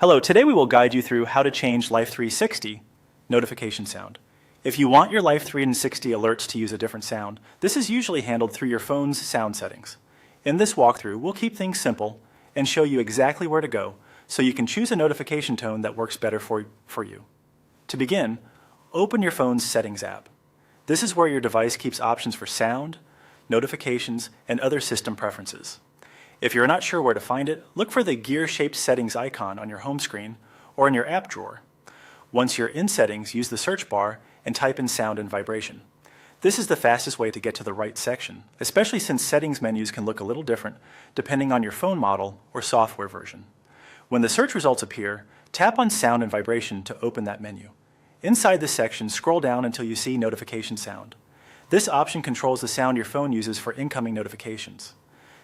Hello, today we will guide you through how to change Life360 notification sound. If you want your Life360 alerts to use a different sound, this is usually handled through your phone's sound settings. In this walkthrough, we'll keep things simple and show you exactly where to go so you can choose a notification tone that works better for you. To begin, open your phone's Settings app. This is where your device keeps options for sound, notifications, and other system preferences. If you're not sure where to find it, look for the gear-shaped settings icon on your home screen or in your app drawer. Once you're in settings, use the search bar and type in sound and vibration. This is the fastest way to get to the right section, especially since settings menus can look a little different depending on your phone model or software version. When the search results appear, tap on sound and vibration to open that menu. Inside this section, scroll down until you see notification sound. This option controls the sound your phone uses for incoming notifications.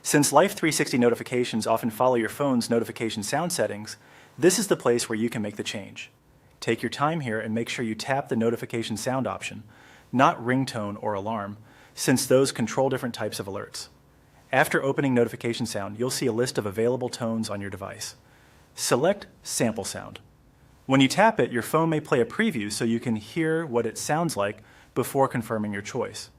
Since Life360 notifications often follow your phone's notification sound settings, this is the place where you can make the change. Take your time here and make sure you tap the notification sound option, not ringtone or alarm, since those control different types of alerts. After opening notification sound, you'll see a list of available tones on your device. Select Sample Sound. When you tap it, your phone may play a preview so you can hear what it sounds like before confirming your choice.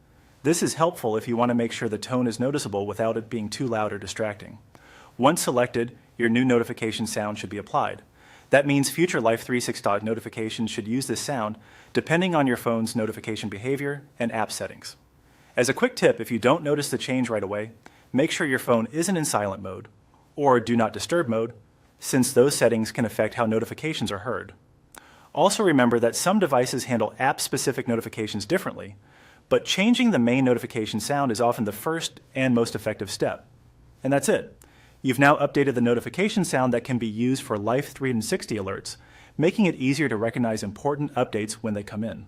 This is helpful if you want to make sure the tone is noticeable without it being too loud or distracting. Once selected, your new notification sound should be applied. That means future Life360 notifications should use this sound depending on your phone's notification behavior and app settings. As a quick tip, if you don't notice the change right away, make sure your phone isn't in silent mode or do not disturb mode, since those settings can affect how notifications are heard. Also remember that some devices handle app-specific notifications differently, but changing the main notification sound is often the first and most effective step. And that's it. You've now updated the notification sound that can be used for Life360 alerts, making it easier to recognize important updates when they come in.